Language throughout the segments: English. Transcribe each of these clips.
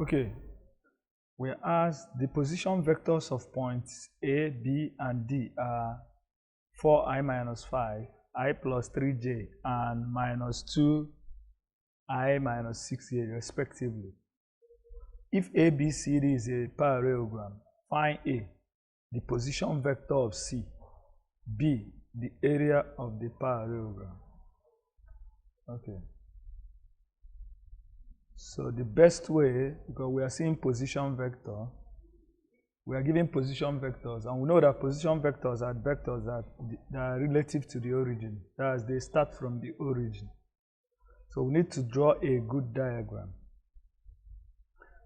Okay, we are asked the position vectors of points A, B, and D are 4i minus 5, I plus 3j, and minus 2i minus 6j respectively. If ABCD is a parallelogram, find A, the position vector of C, B, the area of the parallelogram. Okay. So the best way, because we are seeing position vector, we are given position vectors, and we know that position vectors are vectors that are relative to the origin. That is, they start from the origin. So we need to draw a good diagram.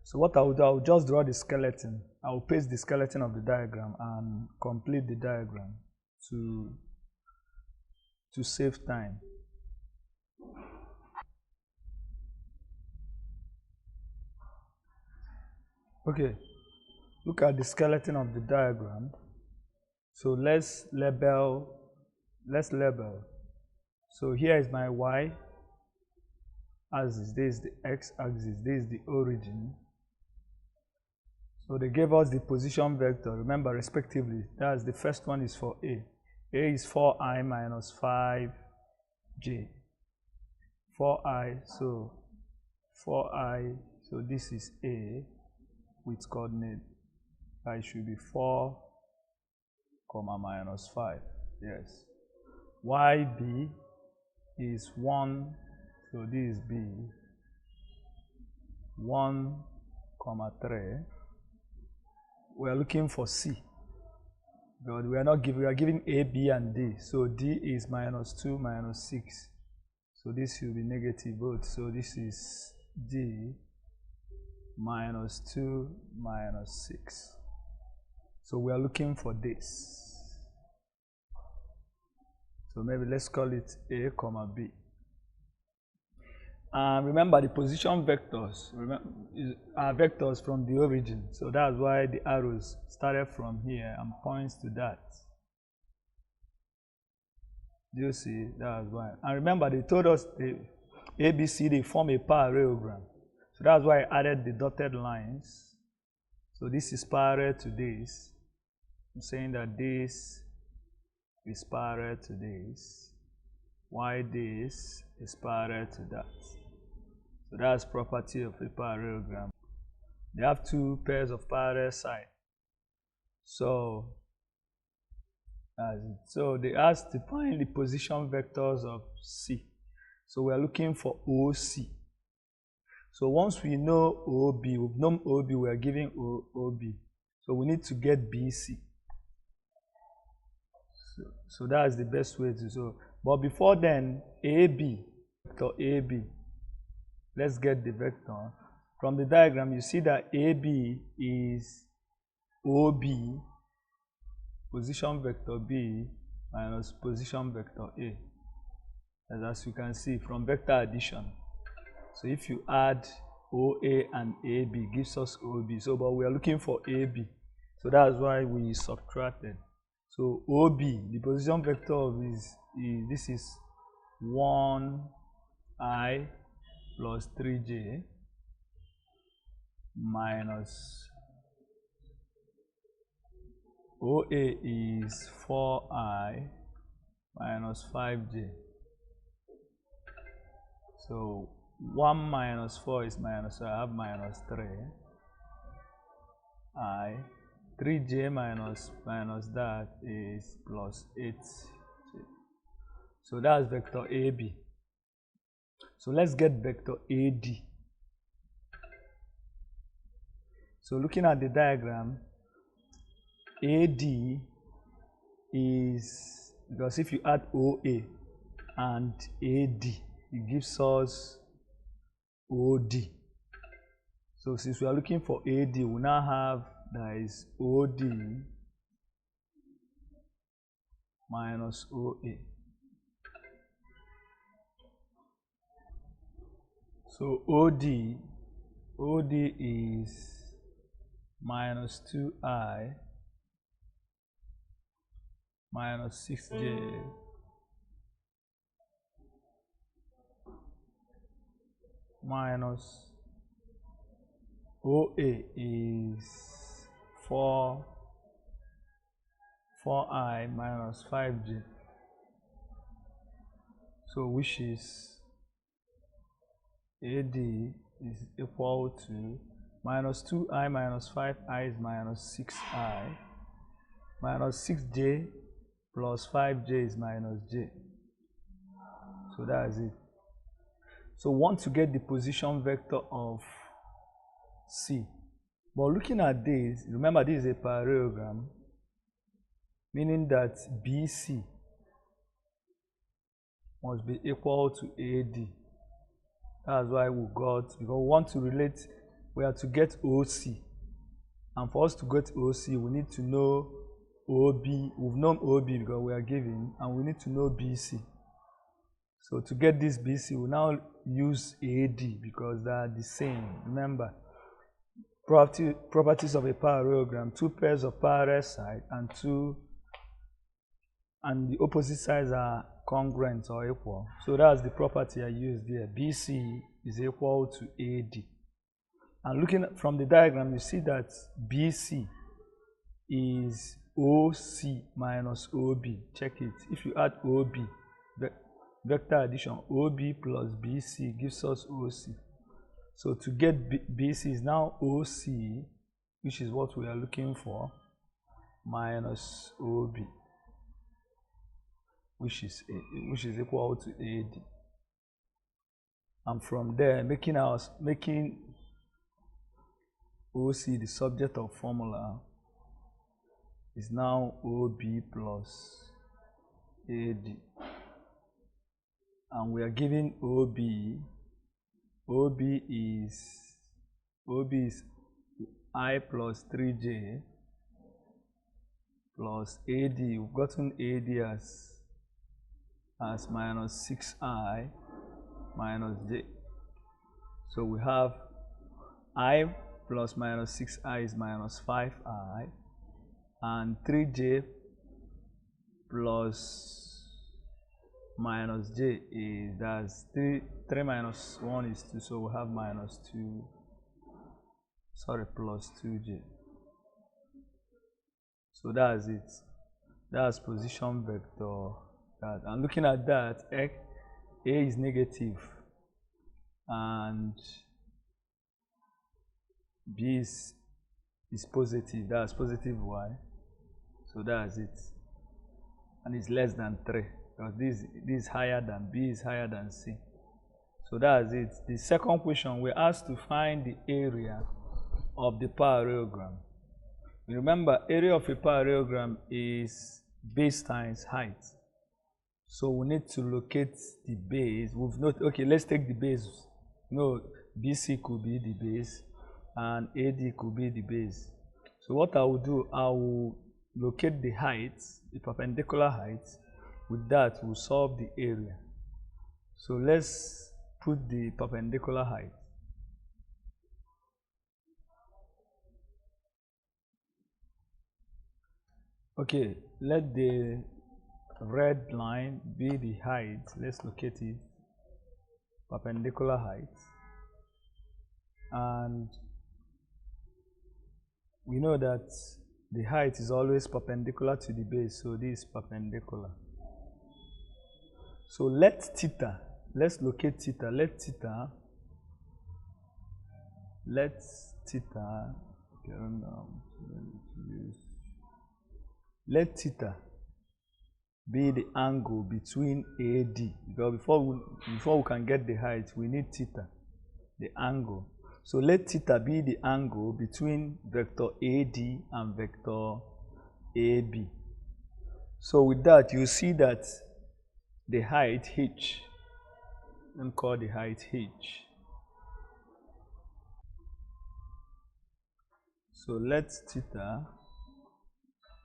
So what I will do, I will just draw the skeleton. I will paste the skeleton of the diagram and complete the diagram to save time. Okay, look at the skeleton of the diagram. So let's label. So here is my y axis, this is the x axis, this is the origin. So they gave us the position vector, remember, respectively. That's the first one is for A. A is 4i minus 5j. 4i, so 4i, so this is A with coordinate. I should be 4, comma minus 5. Yes. YB is 1, so this is B. 1, comma 3. We are looking for C, but we are not giving, we are giving A, B, and D. So D is minus 2, minus 6. So this will be negative both. So this is D minus 2, minus 6. So we are looking for this. So maybe let's call it A, comma B. And remember, the position vectors are vectors from the origin. So that's why the arrows started from here and points to that. Do you see? That's why. And remember, they told us the ABCD form a parallelogram. So that's why I added the dotted lines. So this is parallel to this. I'm saying that this is parallel to this, while this is parallel to that. So that's property of a parallelogram. They have two pairs of parallel sides. So they asked to find the position vectors of C. So we are looking for OC. So once we know OB, we've known OB, we are giving OB. So we need to get BC. So that's the best way to so. But before then, AB, vector AB. Let's get the vector. From the diagram, you see that AB is OB, position vector B, minus position vector A. As you can see from vector addition. So if you add OA and AB, gives us OB. So, but we are looking for AB. So that's why we subtracted. So OB, the position vector of this is 1i plus 3j minus OA is 4i minus 5j. So 1 minus 4 is minus, so I have minus 3i. 3j minus that is plus 8. So that's vector AB. So let's get vector AD. So looking at the diagram, AD is, because if you add OA and AD, it gives us OD. So since we are looking for AD, we now have that is OD minus OA. So OD is minus 2i minus 6j minus OA is 4i minus 5j. So which is AD is equal to minus 2i minus 5i is minus 6i minus 6j plus 5j is minus j. So that is it. So once you get the position vector of C, but looking at this, remember this is a parallelogram, meaning that BC must be equal to AD. That's why we got, because we want to relate, we have to get OC. And for us to get OC, we need to know OB. We've known OB because we are given, and we need to know BC. So to get this BC, we now use AD because they are the same. Remember, properties of a parallelogram: two pairs of parallel sides and the opposite sides are congruent or equal. So that's the property I used there. BC is equal to AD. And looking from the diagram, you see that BC is OC minus OB. Check it. If you add OB, vector addition, OB plus BC gives us OC. So to get BC is now OC, which is what we are looking for, minus OB, which is equal to AD. And from there, making OC the subject of formula is now OB plus AD. And we are given OB. OB is I plus 3j plus AD. We've gotten AD as minus 6i minus j. So we have I plus minus 6i is minus 5i, and 3j plus minus j is, that's 3 minus 1 is 2, so we have minus 2, plus 2j. So that's it. That's position vector. And looking at that, A is negative and B is positive. That's positive y. So that's it. And it's less than 3. Because this is higher than B is higher than C. So that's it. The second question, we're asked to find the area of the parallelogram. Remember, area of a parallelogram is base times height. So we need to locate the base. We've not, okay, let's take the base. No, BC could be the base and AD could be the base. So what I will do, I will locate the height, the perpendicular height. With that, we'll solve the area. So let's put the perpendicular height. Okay, let the red line be the height. Let's locate it. Perpendicular height. And we know that the height is always perpendicular to the base, so this is perpendicular. So let's locate theta. Let theta be the angle between AD, because before we can get the height, we need theta, the angle. So let theta be the angle between vector AD and vector AB. So with that, you see that the height h, let me call the height h. So let theta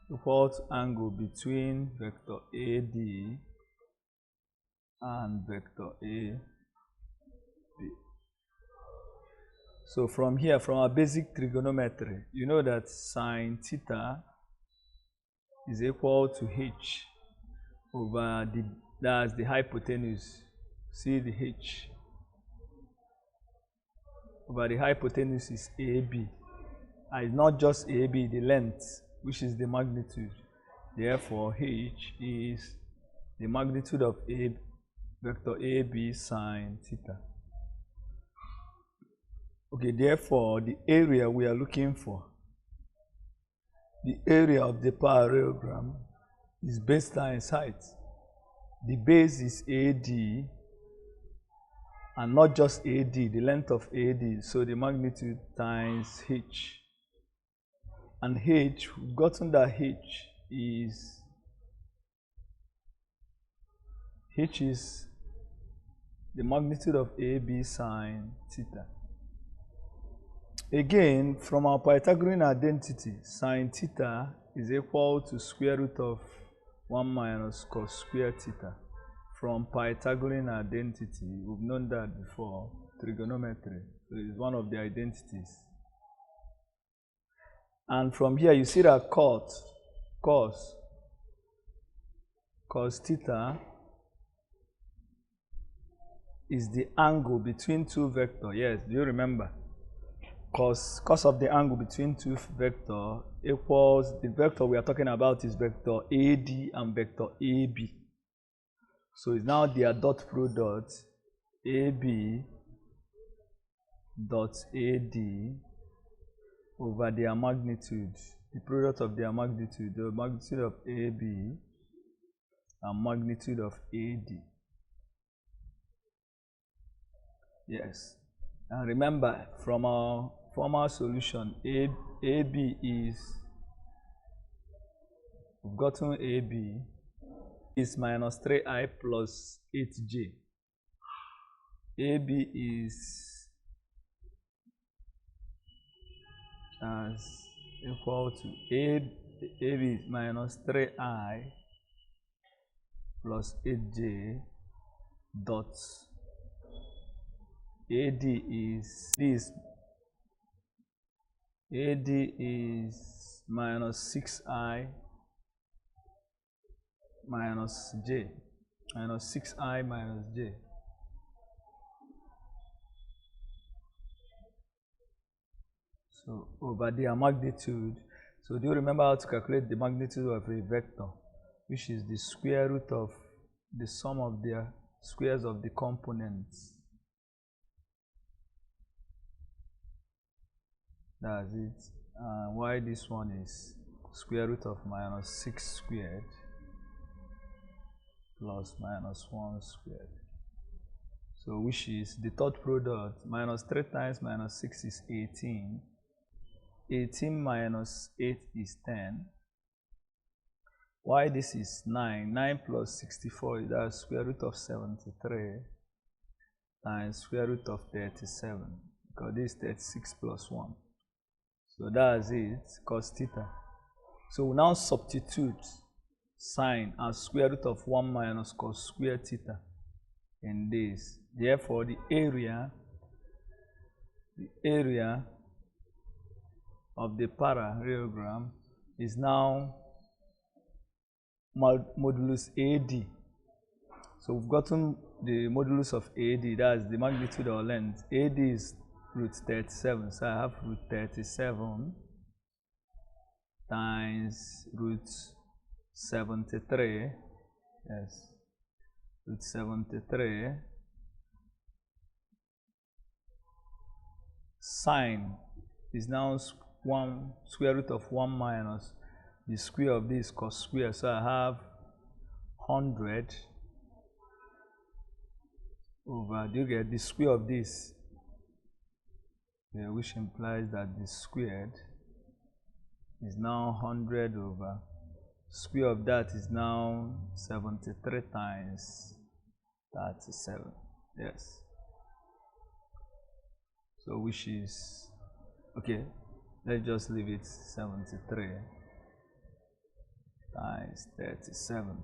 equal to angle between vector AD and vector AB. So from here, from our basic trigonometry, you know that sine theta is equal to h over that's the hypotenuse. See the h over the hypotenuse is AB. And it's not just AB, the length, which is the magnitude. Therefore, H is the magnitude of A, vector AB sine theta. Okay, therefore, the area we are looking for, the area of the parallelogram is base times height. The base is AD, and not just AD, the length of AD, so the magnitude times H. And H, we've gotten that H is the magnitude of AB sine theta. Again, from our Pythagorean identity, sine theta is equal to square root of 1 minus cos square theta. From Pythagorean identity, we've known that before, trigonometry, so it's one of the identities. And from here, you see that cos theta is the angle between two vectors. Yes, do you remember? Cos of the angle between two vectors equals, the vector we are talking about is vector AD and vector AB. So it's now their dot product, AB dot AD over their magnitude, the product of their magnitude, the magnitude of AB and magnitude of AD. Yes. And remember, from our former solution, AB is, we've gotten AB is minus 3i plus 8j. AB is as equal to AB is minus 3i plus 8j dot AD is minus 6i minus j, minus 6i minus j. So over their magnitude. So do you remember how to calculate the magnitude of a vector, which is the square root of the sum of their squares of the components? That's it. Why this one is square root of minus 6 squared plus minus 1 squared. So which is the third product, minus 3 times minus 6 is 18. 18 minus 8 is 10. Why this is 9? 9 plus 64 is that square root of 73 times square root of 37, because this is 36 plus 1. So that's it, cos theta. So we now substitute sine as square root of 1 minus cos square theta in this. Therefore, the area of the parallelogram is now modulus AD. So we've gotten the modulus of AD, that's the magnitude or length. AD is root 37, so I have root 37 times root 73, yes, root 73, sine is now square root of 1 minus the square of this cos square, so I have 100 over, do you get the square of this? Yeah, which implies that the squared is now 100 over square of that is now 73 times 37. Yes. So which is, okay, let's just leave it 73 times 37.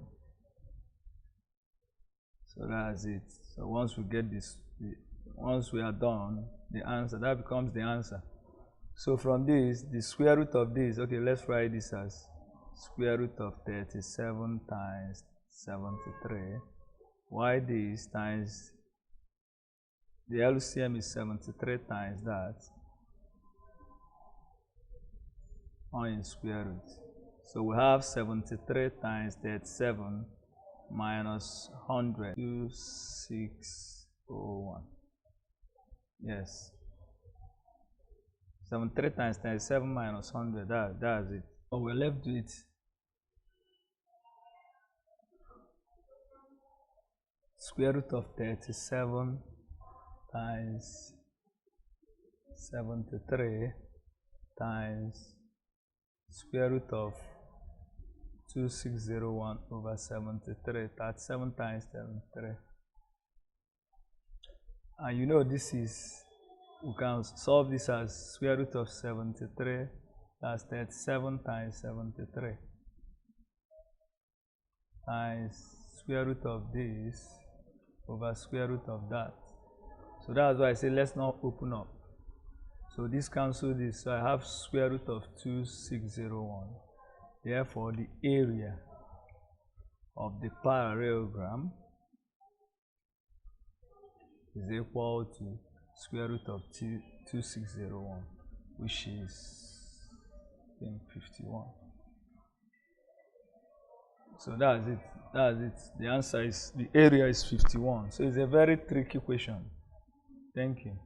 So that's it. So once we get this, once we are done, the answer, that becomes the answer. So from this, the square root of this, okay, let's write this as square root of 37 times 73. Why this times The LCM is 73 times that on in square root. So we have 73 times 37 minus 100, 2601. Yes. 73 times 37 minus 100, that's it. So we're left with square root of 37 times 73 times square root of 2601 over 73, 37 times 73. And you know this is, we can solve this as square root of 73, that's 37 times 73 times square root of this over square root of that. So that's why I say let's not open up. So this cancels this, so I have square root of 2601. Therefore, the area of the parallelogram is equal to square root of 2601, which is 51. So that's it. That's it. The answer is, the area is 51. So it's a very tricky question. Thank you.